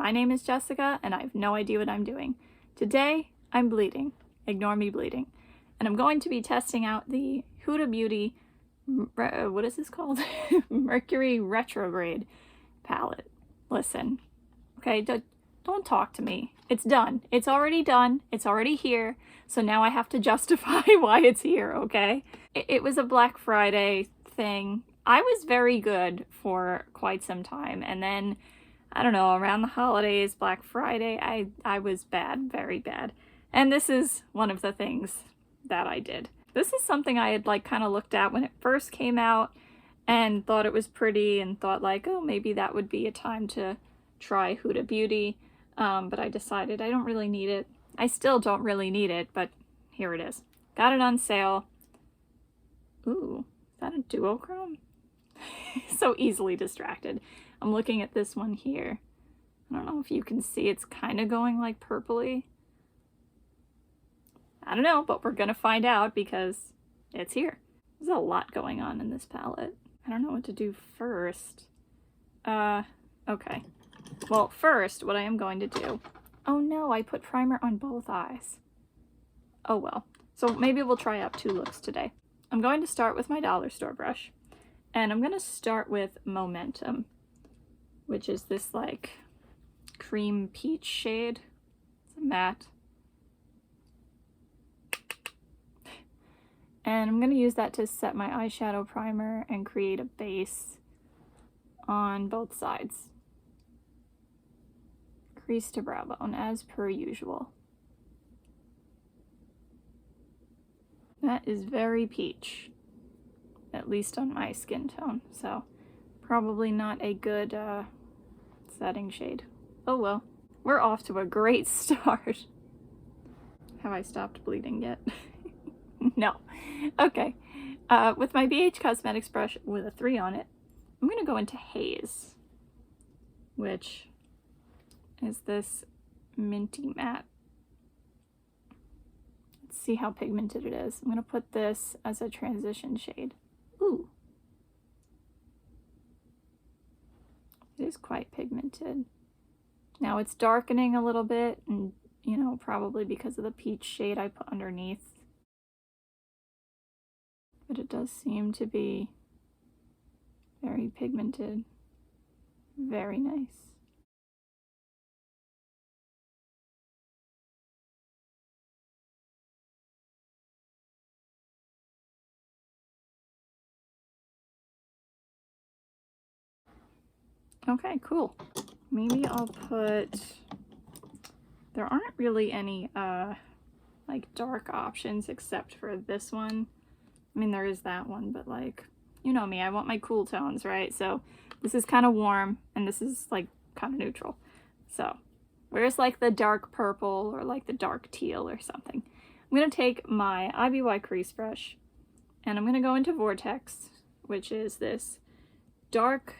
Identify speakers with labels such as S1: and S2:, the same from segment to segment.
S1: My name is Jessica, and I have no idea what I'm doing. Today, I'm bleeding. Ignore me bleeding. And I'm going to be testing out the Huda Beauty, what is this called? Mercury Retrograde palette. Listen, okay, don't talk to me. It's done. It's already done. It's already here. So now I have to justify why it's here, okay? It was a Black Friday thing. I was very good for quite some time, and then I don't know, around the holidays, Black Friday, I was bad, very bad. And this is one of the things that I did. This is something I had like kind of looked at when it first came out and thought it was pretty and thought like, oh, maybe that would be a time to try Huda Beauty. But I decided I don't really need it. I still don't really need it, but here it is. Got it on sale. Ooh, is that a duochrome? So easily distracted. I'm looking at this one here. I don't know if you can see, it's kind of going like purpley. I don't know, but we're gonna find out because it's here. There's a lot going on in this palette. I don't know what to do first. Okay. Well, first, what I am going to do... Oh no, I put primer on both eyes. Oh well. So maybe we'll try out two looks today. I'm going to start with my dollar store brush. And I'm going to start with Momentum, which is this like cream peach shade. It's a matte. And I'm going to use that to set my eyeshadow primer and create a base on both sides. Crease to brow bone, as per usual. That is very peach. At least on my skin tone, so probably not a good setting shade. Oh well, we're off to a great start. Have I stopped bleeding yet? No. Okay, with my BH Cosmetics brush with a 3 on it, I'm gonna go into Haze, which is this minty matte. Let's see how pigmented it is. I'm gonna put this as a transition shade. Ooh. It is quite pigmented. Now it's darkening a little bit, and you know, probably because of the peach shade I put underneath. But it does seem to be very pigmented. Very nice. Okay, cool. Maybe I'll put... There aren't really any, like, dark options except for this one. I mean, there is that one, but, like, you know me, I want my cool tones, right? So this is kind of warm, and this is, like, kind of neutral. So where's, like, the dark purple or, like, the dark teal or something? I'm going to take my IBY crease brush, and I'm going to go into Vortex, which is this dark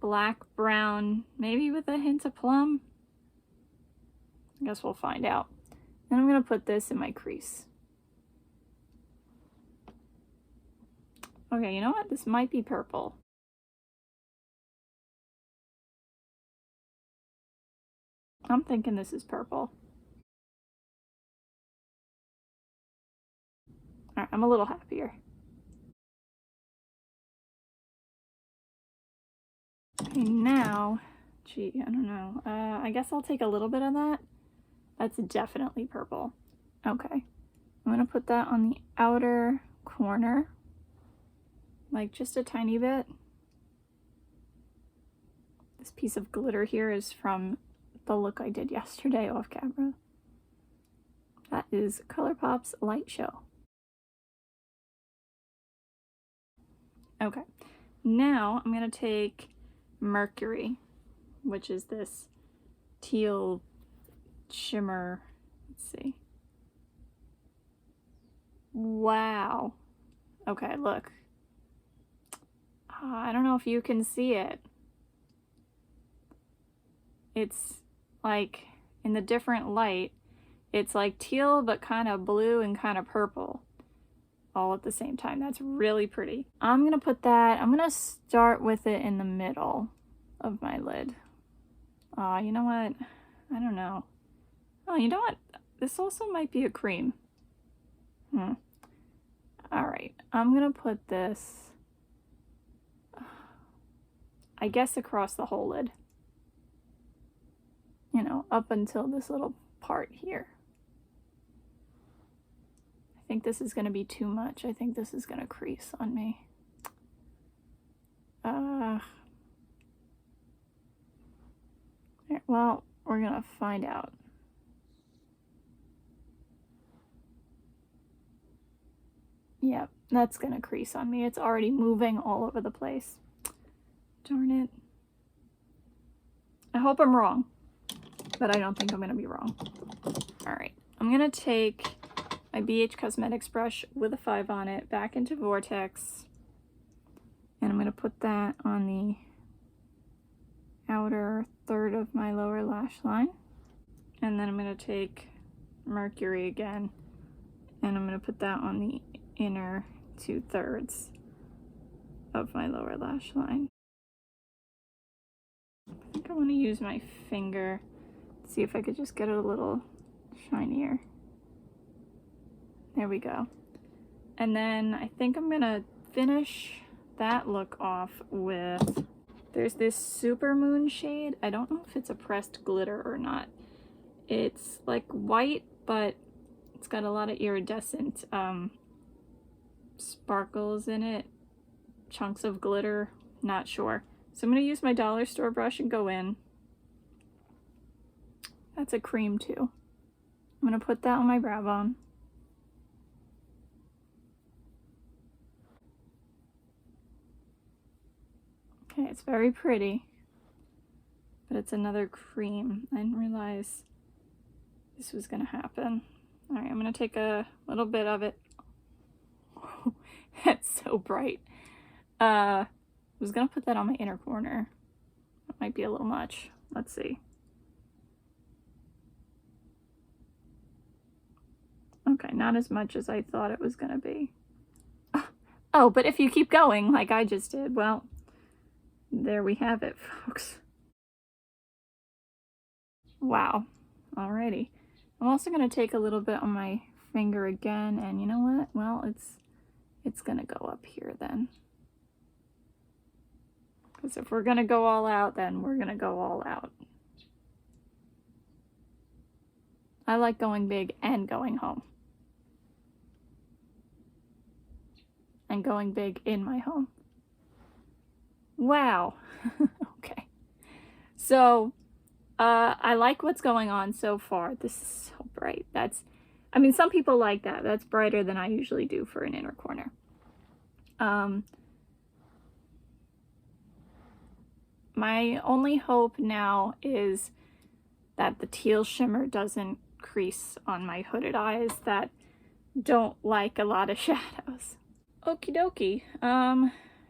S1: black brown, maybe with a hint of plum. I guess we'll find out. And I'm going to put this in my crease. Okay, you know what? This might be purple. I'm thinking this is purple. Alright, I'm a little happier. Okay, now, gee, I don't know. I guess I'll take a little bit of that. That's definitely purple. Okay, I'm gonna put that on the outer corner, like just a tiny bit. This piece of glitter here is from the look I did yesterday off camera. That is ColourPop's Light Show. Okay, now I'm gonna take Mercury, which is this teal shimmer. Let's see. Wow. Okay, look. I don't know if you can see it. It's like in the different light, it's like teal but kind of blue and kind of purple all at the same time. That's really pretty. I'm gonna put that, I'm gonna start with it in the middle of my lid. You know what? I don't know. Oh, you know what? This also might be a cream. Alright, I'm gonna put this, I guess, across the whole lid. You know, up until this little part here. I think this is gonna be too much. I think this is gonna crease on me. Well, we're gonna find out. Yep, that's gonna crease on me. It's already moving all over the place. Darn it. I hope I'm wrong, but I don't think I'm gonna be wrong. Alright, I'm gonna take my BH Cosmetics brush with a 5 on it back into Vortex, and I'm gonna put that on the outer third of my lower lash line. And then I'm gonna take Mercury again, and I'm gonna put that on the inner 2/3 of my lower lash line. I think I want to use my finger to see if I could just get it a little shinier. There we go. And then I think I'm gonna finish that look off with, there's this Supermoon shade. I don't know if it's a pressed glitter or not. It's like white, but it's got a lot of iridescent sparkles in it, chunks of glitter, not sure. So I'm going to use my dollar store brush and go in. That's a cream too. I'm going to put that on my brow bone. Okay, it's very pretty, but it's another cream. I didn't realize this was going to happen. All right, I'm going to take a little bit of it. That's so bright. I was gonna put that on my inner corner. That might be a little much. Let's see. Okay, not as much as I thought it was gonna be. Oh, but if you keep going like I just did, well, there we have it, folks. Wow. Alrighty. I'm also gonna take a little bit on my finger again, and you know what? Well, it's gonna go up here then. Because if we're gonna go all out, then we're gonna go all out. I like going big and going home. And going big in my home. Wow. Okay. So, I like what's going on so far. This is so bright. I mean, some people like that. That's brighter than I usually do for an inner corner. My only hope now is that the teal shimmer doesn't crease on my hooded eyes that don't like a lot of shadows. Okie dokie.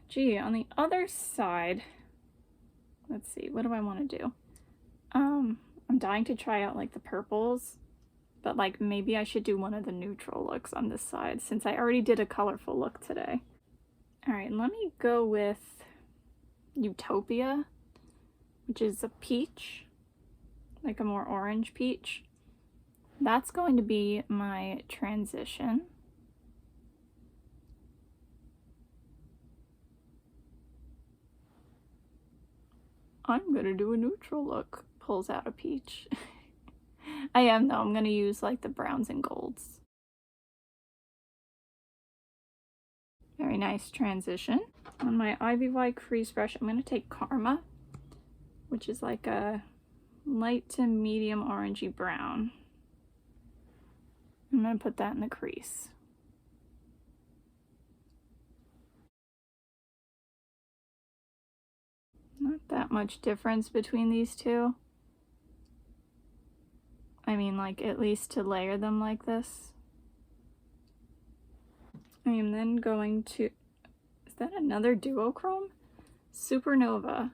S1: Gee, on the other side, let's see, what do I want to do? I'm dying to try out like the purples, but like maybe I should do one of the neutral looks on this side since I already did a colorful look today. All right, let me go with Utopia, which is a peach, like a more orange peach. That's going to be my transition. I'm gonna do a neutral look. Pulls out a peach. I am though, I'm gonna use like the browns and golds. Very nice transition. On my Ivory crease brush, I'm gonna take Karma, which is like a light to medium orangey brown. I'm gonna put that in the crease. Not that much difference between these two. I mean, like, at least to layer them like this. I am then going to, is that another duochrome? Supernova.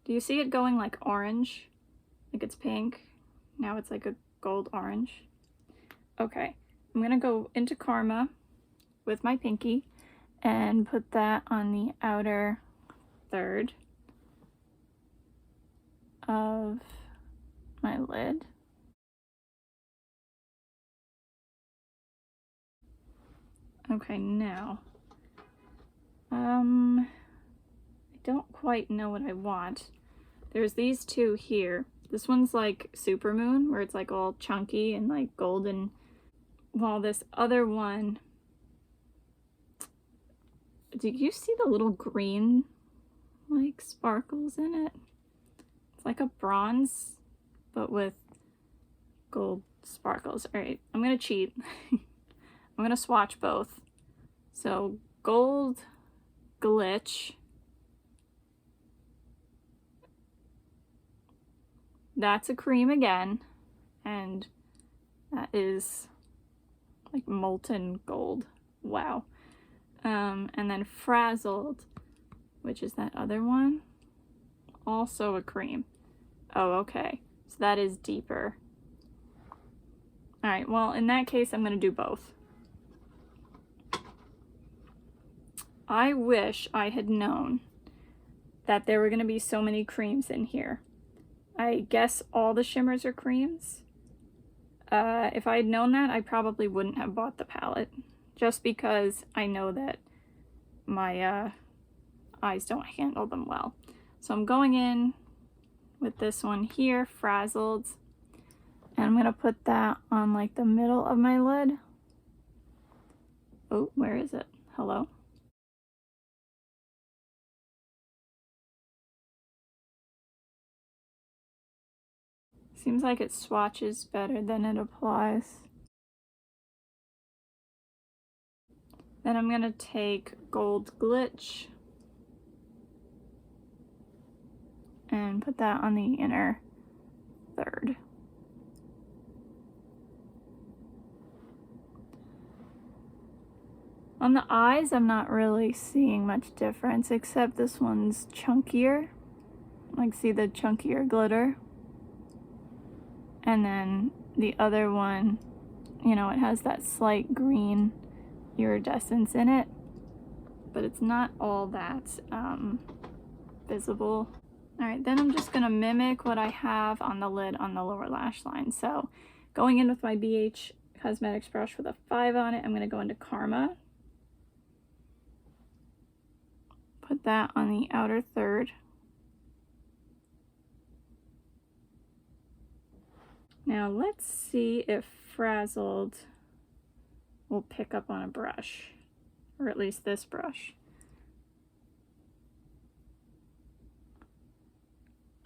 S1: Do you see it going like orange? Like it's pink. Now it's like a gold orange. Okay, I'm gonna go into Karma with my pinky and put that on the outer third of my lid. Okay, now, I don't quite know what I want. There's these two here. This one's like Supermoon, where it's like all chunky and like golden, while this other one, do you see the little green like sparkles in it? It's like a bronze, but with gold sparkles. All right, I'm gonna cheat. I'm gonna swatch both. So gold glitch. That's a cream again, and that is like molten gold. Wow. And then frazzled, which is that other one, also a cream. Oh, okay. So that is deeper. All right, well, in that case, I'm gonna do both. I wish I had known that there were gonna be so many creams in here. I guess all the shimmers are creams. If I had known that, I probably wouldn't have bought the palette, just because I know that my eyes don't handle them well. So I'm going in with this one here, Frazzled, and I'm gonna put that on like the middle of my lid. Oh, where is it? Hello? Seems like it swatches better than it applies. Then I'm gonna take Gold Glitch and put that on the inner third. On the eyes, I'm not really seeing much difference, except this one's chunkier. Like, see the chunkier glitter? And then the other one, you know, it has that slight green iridescence in it, but it's not all that visible. All right, then I'm just gonna mimic what I have on the lid on the lower lash line. So going in with my BH Cosmetics brush with a 5 on it, I'm gonna go into Karma. Put that on the outer third. Now let's see if Frazzled will pick up on a brush, or at least this brush.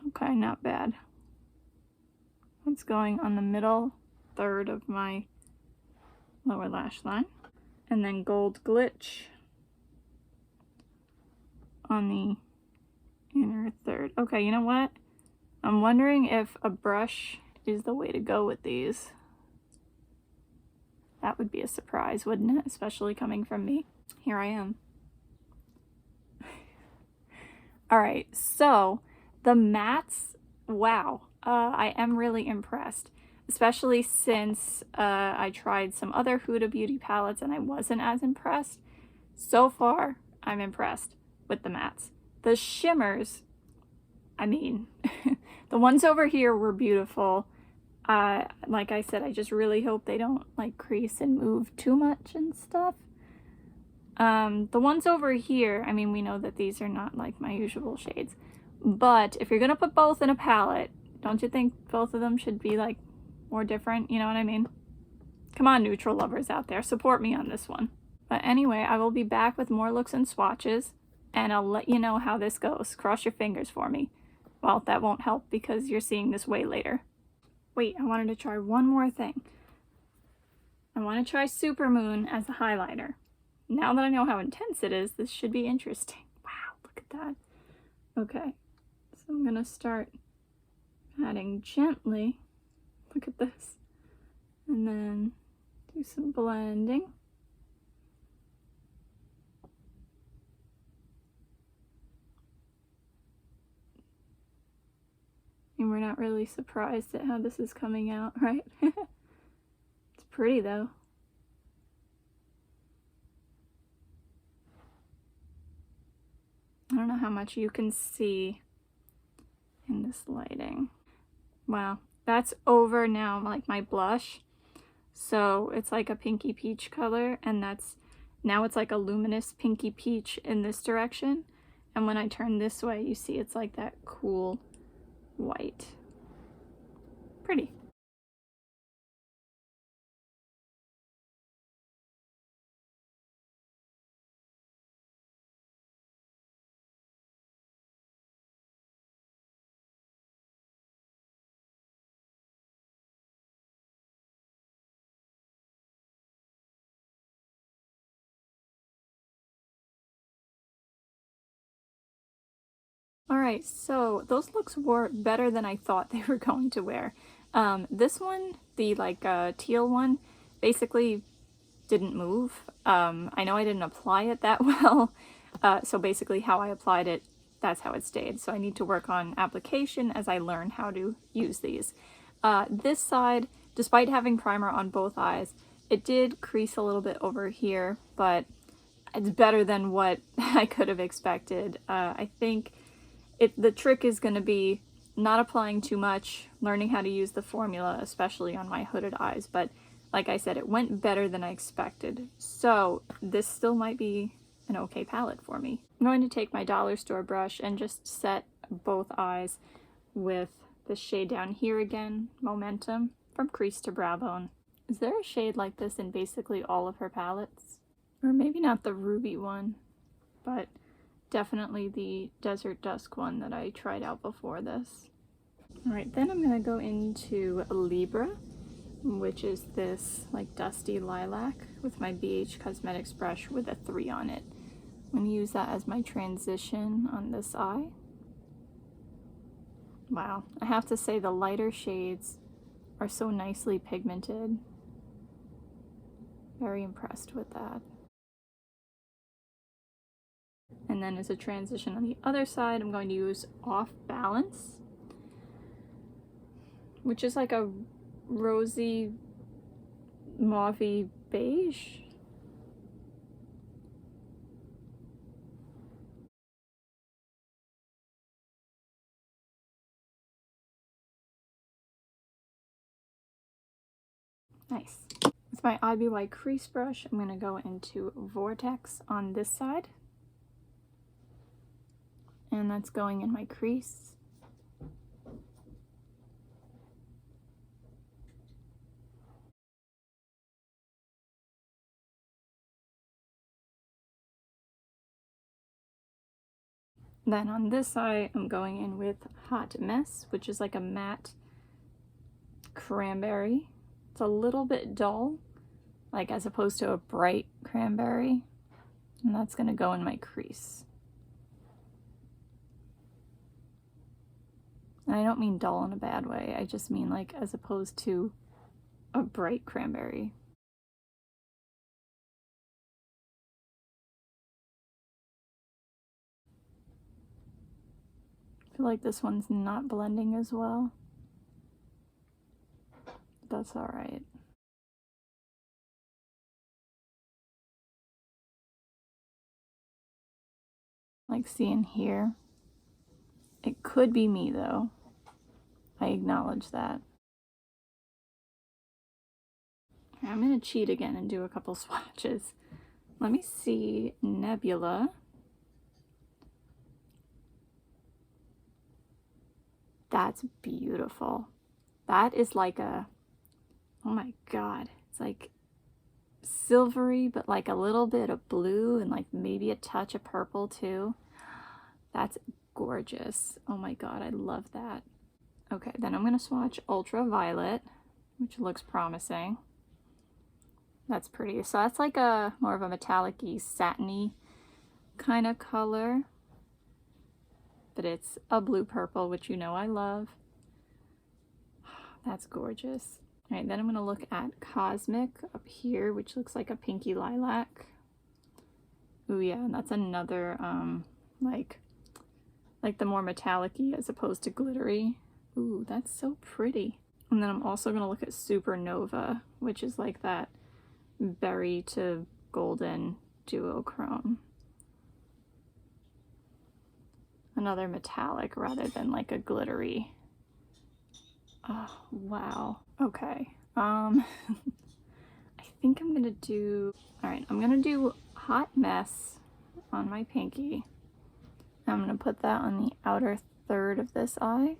S1: Okay, not bad. It's going on the middle third of my lower lash line. And then Gold Glitch on the inner third. Okay, you know what? I'm wondering if a brush is the way to go with these. That would be a surprise, wouldn't it? Especially coming from me. Here I am. All right, so the mattes, wow. I am really impressed, especially since I tried some other Huda Beauty palettes and I wasn't as impressed. So far, I'm impressed with the mattes. The shimmers, I mean, the ones over here were beautiful. Like I said, I just really hope they don't like crease and move too much and stuff. The ones over here, I mean, we know that these are not like my usual shades, but if you're gonna put both in a palette, don't you think both of them should be like more different? You know what I mean? Come on, neutral lovers out there, support me on this one. But anyway, I will be back with more looks and swatches, and I'll let you know how this goes. Cross your fingers for me. Well, that won't help because you're seeing this way later. Wait, I wanted to try one more thing. I want to try Supermoon as a highlighter. Now that I know how intense it is, this should be interesting. Wow, look at that. Okay, so I'm gonna start adding gently. Look at this. And then do some blending. And we're not really surprised at how this is coming out, right? It's pretty though. I don't know how much you can see in this lighting. Wow, that's over now, like my blush. So it's like a pinky peach color, and now it's like a luminous pinky peach in this direction. And when I turn this way, you see it's like that cool white. Pretty. Alright, so those looks were better than I thought they were going to wear. This one, the like teal one, basically didn't move. I know I didn't apply it that well, so basically how I applied it, that's how it stayed. So I need to work on application as I learn how to use these. This side, despite having primer on both eyes, it did crease a little bit over here, but it's better than what I could have expected. I think the trick is going to be not applying too much, learning how to use the formula, especially on my hooded eyes, but like I said, it went better than I expected. So this still might be an okay palette for me. I'm going to take my dollar store brush and just set both eyes with the shade down here again, Momentum, from crease to brow bone. Is there a shade like this in basically all of her palettes? Or maybe not the ruby one, but definitely the Desert Dusk one that I tried out before this. Alright, then I'm going to go into Libra, which is this like dusty lilac with my BH Cosmetics brush with a 3 on it. I'm going to use that as my transition on this eye. Wow, I have to say the lighter shades are so nicely pigmented. Very impressed with that. And then as a transition on the other side, I'm going to use Off Balance, which is like a rosy, mauvey beige. Nice. With my IBY crease brush, I'm going to go into Vortex on this side. And that's going in my crease. Then on this side, I'm going in with Hot Mess, which is like a matte cranberry. It's a little bit dull, like as opposed to a bright cranberry. And that's going to go in my crease. And I don't mean dull in a bad way, I just mean like as opposed to a bright cranberry. I feel like this one's not blending as well. That's alright. Like seeing here. It could be me though. I acknowledge that. I'm gonna cheat again and do a couple swatches. Let me see Nebula. That's beautiful. That is like a, oh my god, it's like silvery, but like a little bit of blue and like maybe a touch of purple too. That's gorgeous. Oh my god, I love that. Okay, then I'm gonna swatch Ultraviolet, which looks promising. That's pretty. So that's like a more of a metallic-y, satiny kind of color. But it's a blue purple, which you know I love. That's gorgeous. All right, then I'm gonna look at Cosmic up here, which looks like a pinky lilac. Ooh yeah, and that's another like the more metallic-y as opposed to glittery. Ooh, that's so pretty. And then I'm also gonna look at Supernova, which is like that berry to golden duochrome. another metallic rather than like a glittery. Oh, wow. Okay. I think I'm gonna do, all right, I'm gonna do Hot Mess on my pinky. I'm gonna put that on the outer third of this eye.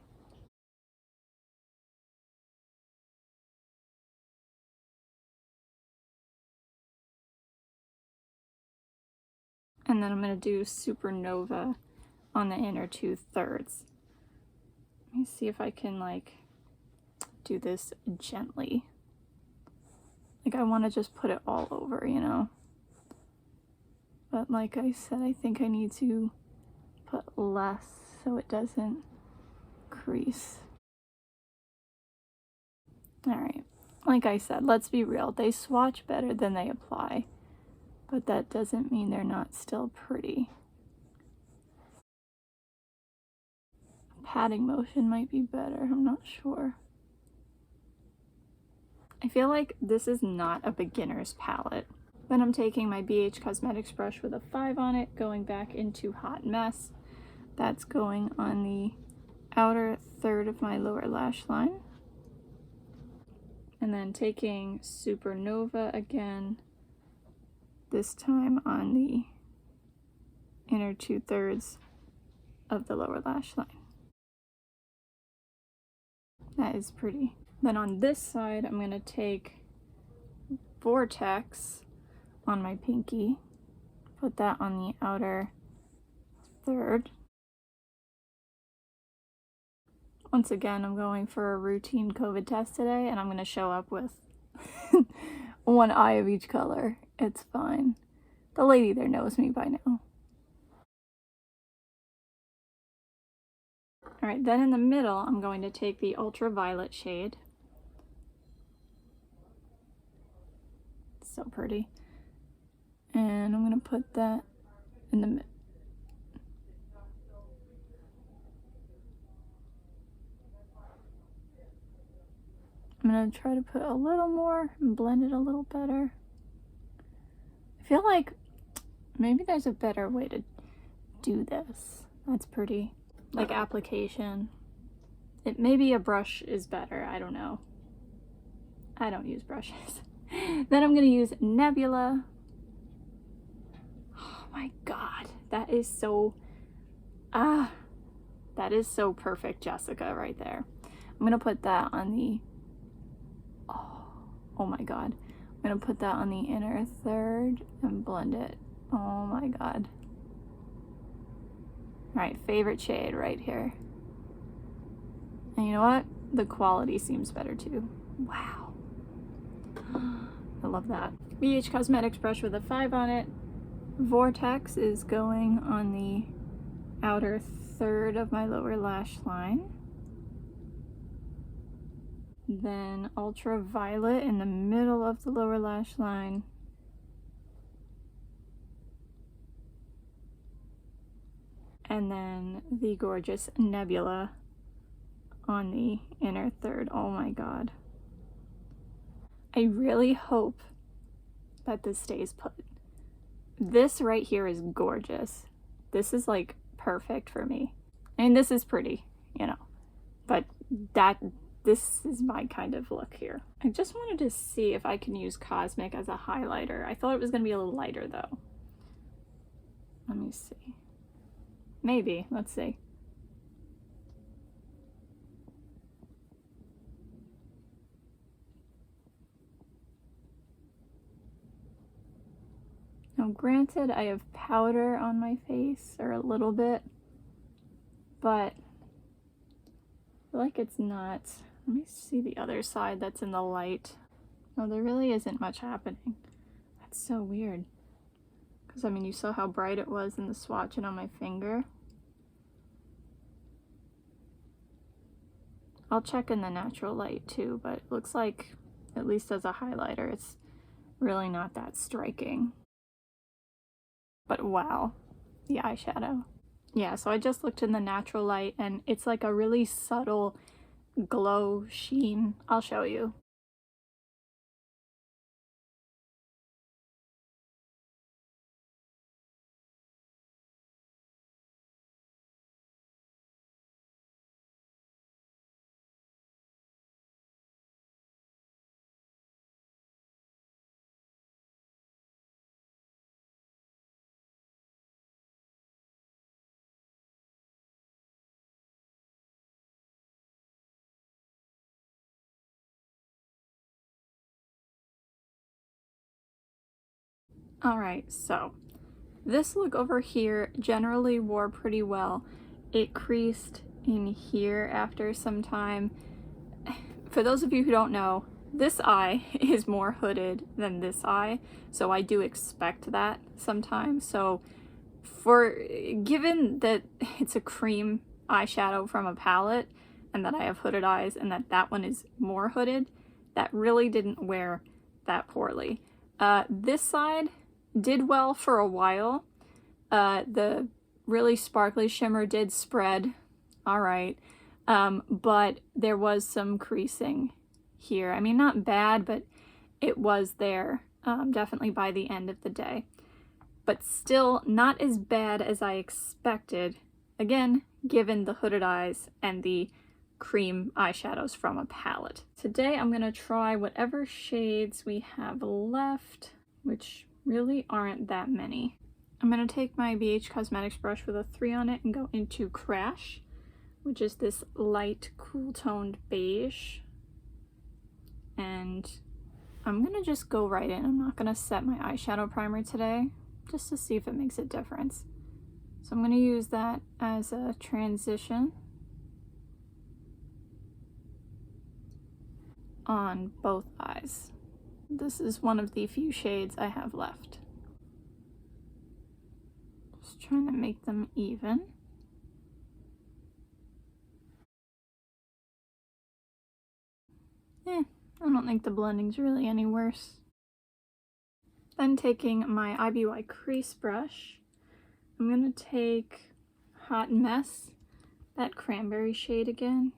S1: And then I'm gonna do Supernova on the inner 2/3. Let me see if I can like do this gently. Like I want to just put it all over, you know. But like I said, I think I need to put less so it doesn't crease. Alright, like I said, let's be real. They swatch better than they apply. But that doesn't mean they're not still pretty. Patting motion might be better, I'm not sure. I feel like this is not a beginner's palette. Then I'm taking my BH Cosmetics brush with a 5 on it, going back into Hot Mess. That's going on the outer third of my lower lash line. And then taking Supernova again, this time on the inner 2/3 of the lower lash line. That is pretty. Then on this side, I'm going to take Vortex on my pinky, put that on the outer third. Once again, I'm going for a routine COVID test today, and I'm going to show up with one eye of each color. It's fine. The lady there knows me by now. Alright, then in the middle, I'm going to take the ultraviolet shade. So pretty. And I'm going to put that in the middle. I'm going to try to put a little more and blend it a little better. I feel like maybe there's a better way to do this. That's pretty. Like application. Maybe a brush is better. I don't know. I don't use brushes. Then I'm going to use Nebula. Oh my god. That is so... that is so perfect, Jessica, right there. I'm going to put that on the... Oh my god. I'm going to put that on the inner third and blend it. Oh my god. Alright, favorite shade right here. And you know what? The quality seems better too. Wow. I love that. BH Cosmetics brush with a 5 on it. Vortex is going on the outer third of my lower lash line. Then ultraviolet in the middle of the lower lash line. And then the gorgeous Nebula on the inner third. Oh my god. I really hope that this stays put. This right here is gorgeous. This is like perfect for me. I mean, this is pretty, you know, but this is my kind of look here. I just wanted to see if I can use Cosmic as a highlighter. I thought it was going to be a little lighter though. Let me see. Maybe. Let's see. Now granted, I have powder on my face, or a little bit, but I feel like it's not. Let me see the other side that's in the light. No, there really isn't much happening. That's so weird. Because, I mean, you saw how bright it was in the swatch and on my finger. I'll check in the natural light too, but it looks like, at least as a highlighter, it's really not that striking. But wow, the eyeshadow. Yeah, so I just looked in the natural light and it's like a really subtle glow sheen. I'll show you. Alright, so this look over here generally wore pretty well. It creased in here after some time. For those of you who don't know, this eye is more hooded than this eye, so I do expect that sometimes. So given that it's a cream eyeshadow from a palette and that I have hooded eyes and that one is more hooded, that really didn't wear that poorly. This side did well for a while. The really sparkly shimmer did spread all right, but there was some creasing here. I mean, not bad, but it was there definitely by the end of the day. But still not as bad as I expected, again, given the hooded eyes and the cream eyeshadows from a palette. Today I'm going to try whatever shades we have left, which really aren't that many. I'm going to take my BH Cosmetics brush with a 3 on it and go into Crash, which is this light, cool-toned beige. And I'm going to just go right in. I'm not going to set my eyeshadow primer today, just to see if it makes a difference. So I'm going to use that as a transition on both eyes. This is one of the few shades I have left. Just trying to make them even. I don't think the blending's really any worse. Then taking my IBY crease brush, I'm going to take Hot Mess, that cranberry shade again,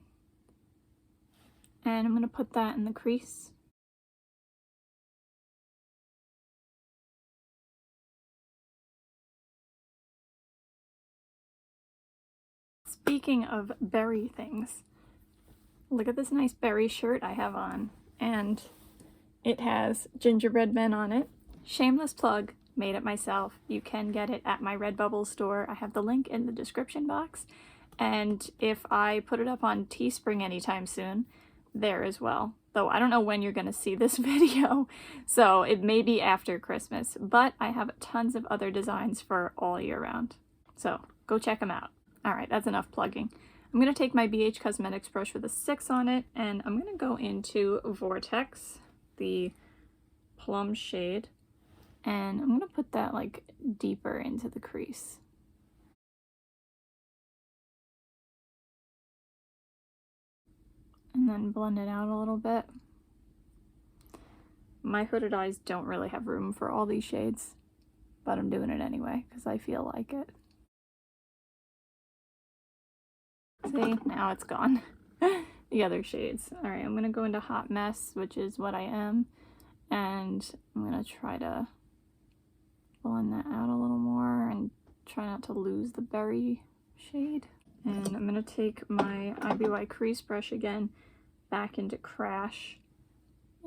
S1: and I'm going to put that in the crease. Speaking of berry things, look at this nice berry shirt I have on, and it has gingerbread men on it. Shameless plug, made it myself. You can get it at my Redbubble store. I have the link in the description box. And if I put it up on Teespring anytime soon, there as well. Though I don't know when you're going to see this video, so it may be after Christmas. But I have tons of other designs for all year round. So go check them out. Alright, that's enough plugging. I'm going to take my BH Cosmetics brush with a 6 on it, and I'm going to go into Vortex, the plum shade. And I'm going to put that like deeper into the crease. And then blend it out a little bit. My hooded eyes don't really have room for all these shades, but I'm doing it anyway because I feel like it. See, now it's gone. The other shades. Alright, I'm going to go into Hot Mess, which is what I am. And I'm going to try to blend that out a little more and try not to lose the berry shade. And I'm going to take my IBY crease brush again back into Crash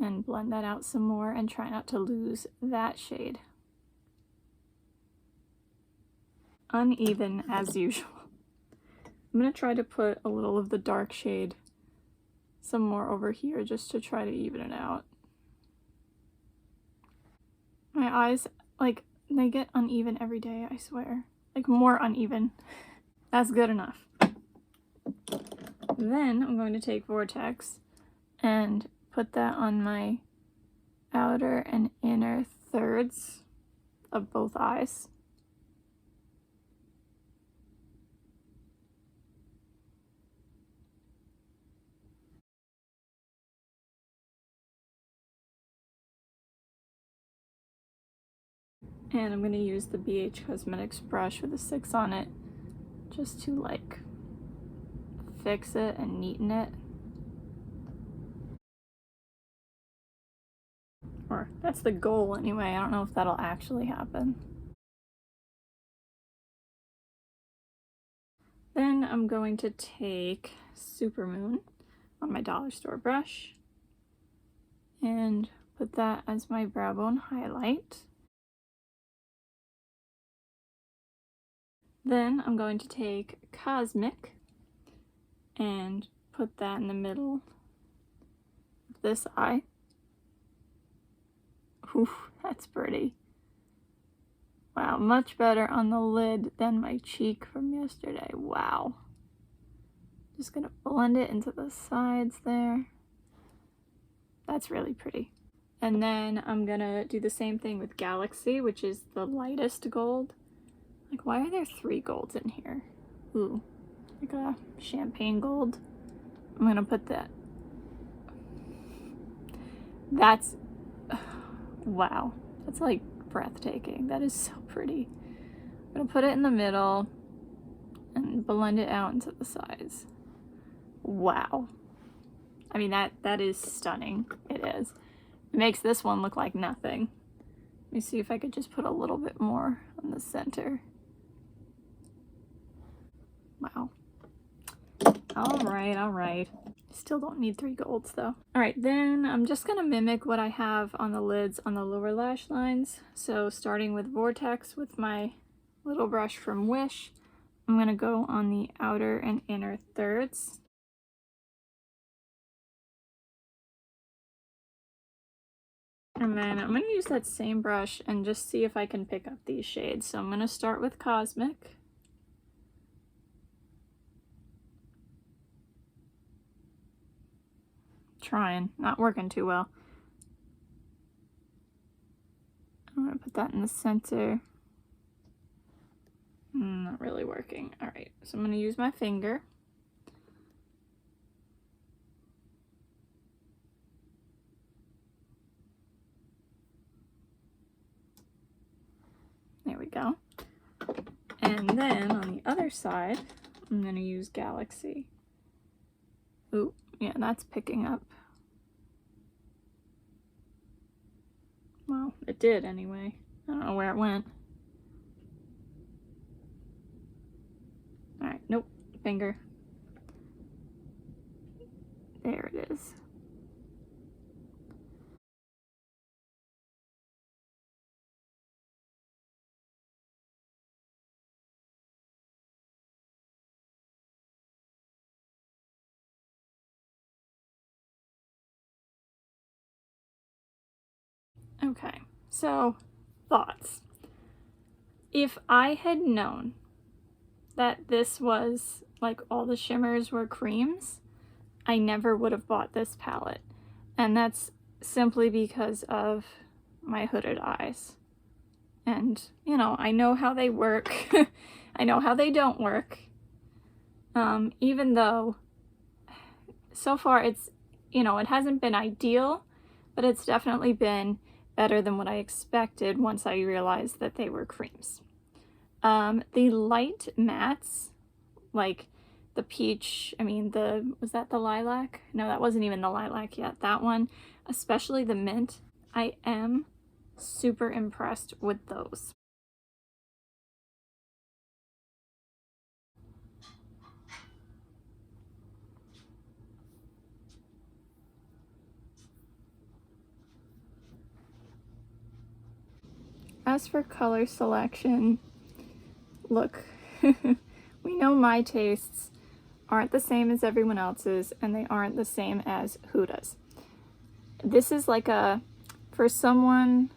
S1: and blend that out some more and try not to lose that shade. Uneven as usual. I'm going to try to put a little of the dark shade some more over here just to try to even it out. My eyes, like, they get uneven every day, I swear. Like, more uneven. That's good enough. Then I'm going to take Vortex and put that on my outer and inner thirds of both eyes. And I'm going to use the BH Cosmetics brush with a 6 on it just to like fix it and neaten it. Or that's the goal anyway. I don't know if that'll actually happen. Then I'm going to take Supermoon on my dollar store brush and put that as my brow bone highlight. Then I'm going to take Cosmic and put that in the middle of this eye. Ooh, that's pretty. Wow, much better on the lid than my cheek from yesterday. Wow. Just gonna blend it into the sides there. That's really pretty. And then I'm gonna do the same thing with Galaxy, which is the lightest gold. Like, why are there 3 golds in here? Ooh, like a champagne gold. I'm gonna put that. That's, wow. That's like breathtaking. That is so pretty. I'm gonna put it in the middle and blend it out into the sides. Wow. I mean, that is stunning. It is. It makes this one look like nothing. Let me see if I could just put a little bit more on the center. Wow. All right. Still don't need 3 golds though. All right, then I'm just gonna mimic what I have on the lids on the lower lash lines. So starting with Vortex with my little brush from Wish, I'm gonna go on the outer and inner thirds. And then I'm going to use that same brush and just see if I can pick up these shades. So I'm going to start with Cosmic. Trying, not working too well. I'm going to put that in the center. Not really working. All right, so I'm going to use my finger. There we go. And then on the other side, I'm going to use Galaxy. Ooh, yeah, that's picking up. Well, it did anyway. I don't know where it went. Alright, nope, finger. There it is. Okay, so thoughts. If I had known that this was like all the shimmers were creams, I never would have bought this palette. And that's simply because of my hooded eyes. And, you know, I know how they work. I know how they don't work. Even though so far it's, you know, it hasn't been ideal, but it's definitely been better than what I expected once I realized that they were creams. The light mattes, like the peach, was that the lilac? No, that wasn't even the lilac yet. That one, especially the mint, I am super impressed with those. As for color selection, look, we know my tastes aren't the same as everyone else's, and they aren't the same as Huda's. This is like for someone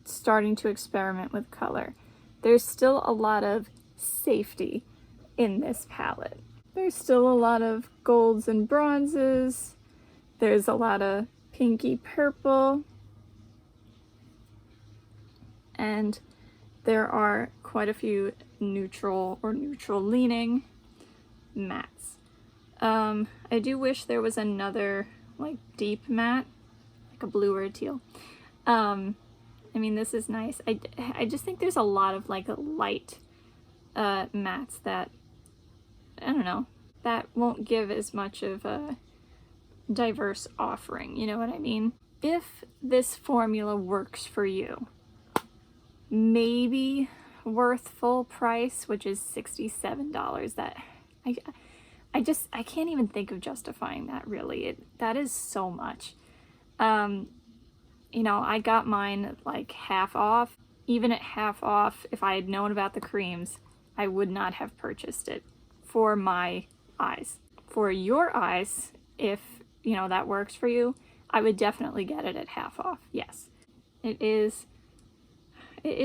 S1: starting to experiment with color, there's still a lot of safety in this palette. There's still a lot of golds and bronzes. There's a lot of pinky purple. And there are quite a few neutral or neutral leaning mattes. I do wish there was another like deep matte, like a blue or a teal. This is nice. I just think there's a lot of like light mattes that, I don't know, that won't give as much of a diverse offering, you know what I mean? If this formula works for you, maybe worth full price, which is $67. That I can't even think of justifying that, really. That is so much. You know, I got mine like half off. Even at half off, if I had known about the creams, I would not have purchased it for my eyes. For your eyes, if, you know, that works for you, I would definitely get it at half off. Yes. It is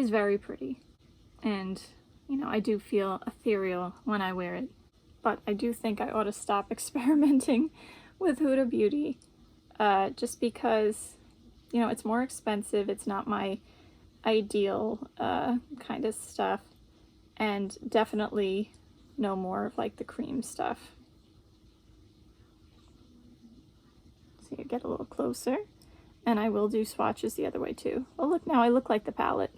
S1: very pretty. And, you know, I do feel ethereal when I wear it. But I do think I ought to stop experimenting with Huda Beauty, just because, you know, it's more expensive. It's not my ideal kind of stuff, and definitely no more of like the cream stuff. So you get a little closer, and I will do swatches the other way too. Oh look, now I look like the palette.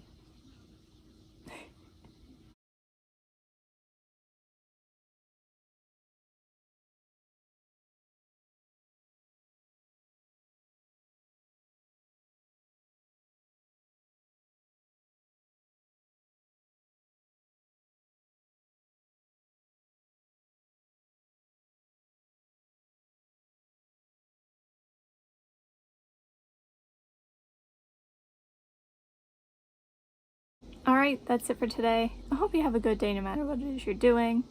S1: Alright, that's it for today. I hope you have a good day no matter what it is you're doing.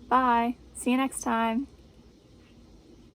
S1: Bye. See you next time.